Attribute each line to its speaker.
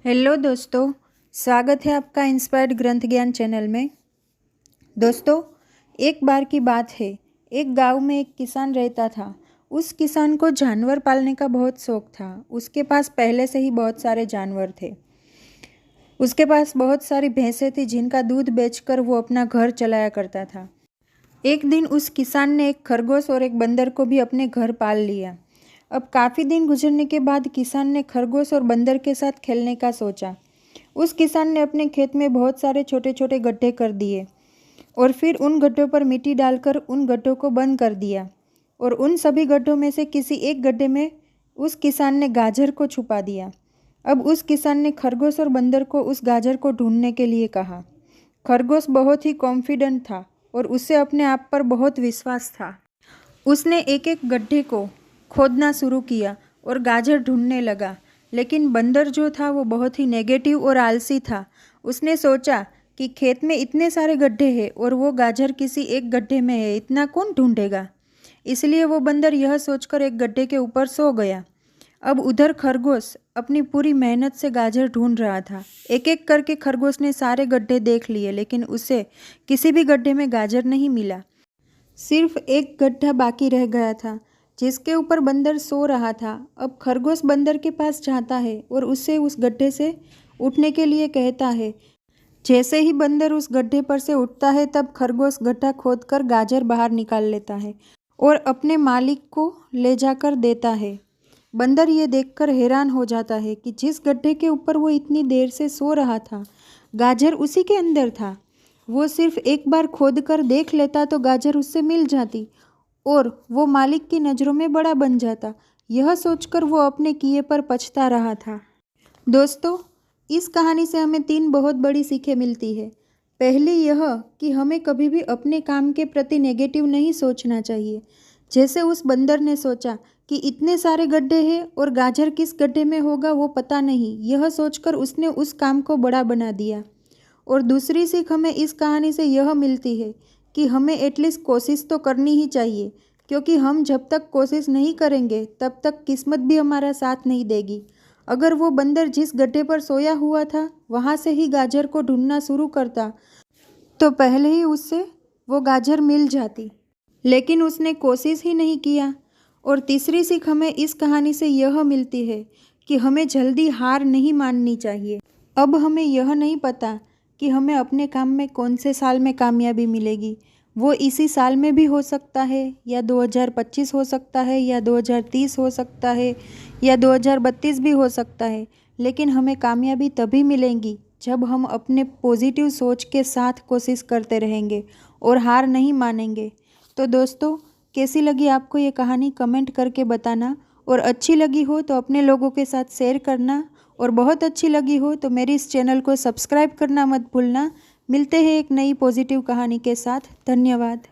Speaker 1: Hello दोस्तों, स्वागत है आपका इंस्पायर्ड ग्रंथ ज्ञान चैनल में। दोस्तों, एक बार की बात है, एक गांव में एक किसान रहता था। उस किसान को जानवर पालने का बहुत शौक था। उसके पास पहले से ही बहुत सारे जानवर थे। उसके पास बहुत सारी भैंसें थी जिनका दूध बेचकर वो अपना घर चलाया करता था। एक दिन उस किसान ने एक खरगोश और एक बंदर को भी अपने घर पाल लिया। अब काफ़ी दिन गुजरने के बाद किसान ने खरगोश और बंदर के साथ खेलने का सोचा। उस किसान ने अपने खेत में बहुत सारे छोटे छोटे गड्ढे कर दिए और फिर उन गड्ढों पर मिट्टी डालकर उन गड्ढों को बंद कर दिया और उन सभी गड्ढों में से किसी एक गड्ढे में उस किसान ने गाजर को छुपा दिया। अब उस किसान ने खरगोश और बंदर को उस गाजर को ढूंढने के लिए कहा। खरगोश बहुत ही कॉन्फिडेंट था और उसे अपने आप पर बहुत विश्वास था। उसने एक एक गड्ढे को खोदना शुरू किया और गाजर ढूंढने लगा। लेकिन बंदर जो था वो बहुत ही नेगेटिव और आलसी था। उसने सोचा कि खेत में इतने सारे गड्ढे हैं और वो गाजर किसी एक गड्ढे में है, इतना कौन ढूंढेगा। इसलिए वो बंदर यह सोचकर एक गड्ढे के ऊपर सो गया। अब उधर खरगोश अपनी पूरी मेहनत से गाजर ढूंढ रहा था। एक एक करके खरगोश ने सारे गड्ढे देख लिए, लेकिन उसे किसी भी गड्ढे में गाजर नहीं मिला। सिर्फ एक गड्ढा बाकी रह गया था जिसके ऊपर बंदर सो रहा था। अब खरगोश बंदर के पास जाता है और उससे उस गड्ढे से उठने के लिए कहता है। जैसे ही बंदर उस गड्ढे पर से उठता है तब खरगोश गड्ढा खोदकर गाजर बाहर निकाल लेता है और अपने मालिक को ले जाकर देता है। बंदर ये देखकर हैरान हो जाता है कि जिस गड्ढे के ऊपर वो इतनी देर से सो रहा था, गाजर उसी के अंदर था। वो सिर्फ एक बार खोद कर देख लेता तो गाजर उससे मिल जाती और वो मालिक की नज़रों में बड़ा बन जाता। यह सोचकर वो अपने किए पर पछता रहा था। दोस्तों, इस कहानी से हमें 3 बहुत बड़ी सीखें मिलती है। पहली यह कि हमें कभी भी अपने काम के प्रति नेगेटिव नहीं सोचना चाहिए। जैसे उस बंदर ने सोचा कि इतने सारे गड्ढे हैं और गाजर किस गड्ढे में होगा वो पता नहीं, यह सोचकर उसने उस काम को बड़ा बना दिया। और दूसरी सीख हमें इस कहानी से यह मिलती है कि हमें एटलीस्ट कोशिश तो करनी ही चाहिए, क्योंकि हम जब तक कोशिश नहीं करेंगे तब तक किस्मत भी हमारा साथ नहीं देगी। अगर वो बंदर जिस गड्ढे पर सोया हुआ था वहाँ से ही गाजर को ढूंढना शुरू करता तो पहले ही उससे वो गाजर मिल जाती, लेकिन उसने कोशिश ही नहीं किया। और तीसरी सीख हमें इस कहानी से यह मिलती है कि हमें जल्दी हार नहीं माननी चाहिए। अब हमें यह नहीं पता कि हमें अपने काम में कौन से साल में कामयाबी मिलेगी। वो इसी साल में भी हो सकता है, या 2025 हो सकता है, या 2030 हो सकता है, या 2032 भी हो सकता है। लेकिन हमें कामयाबी तभी मिलेगी जब हम अपने पॉजिटिव सोच के साथ कोशिश करते रहेंगे और हार नहीं मानेंगे। तो दोस्तों, कैसी लगी आपको ये कहानी कमेंट करके बताना, और अच्छी लगी हो तो अपने लोगों के साथ शेयर करना, और बहुत अच्छी लगी हो तो मेरे इस चैनल को सब्सक्राइब करना मत भूलना। मिलते हैं एक नई पॉजिटिव कहानी के साथ। धन्यवाद।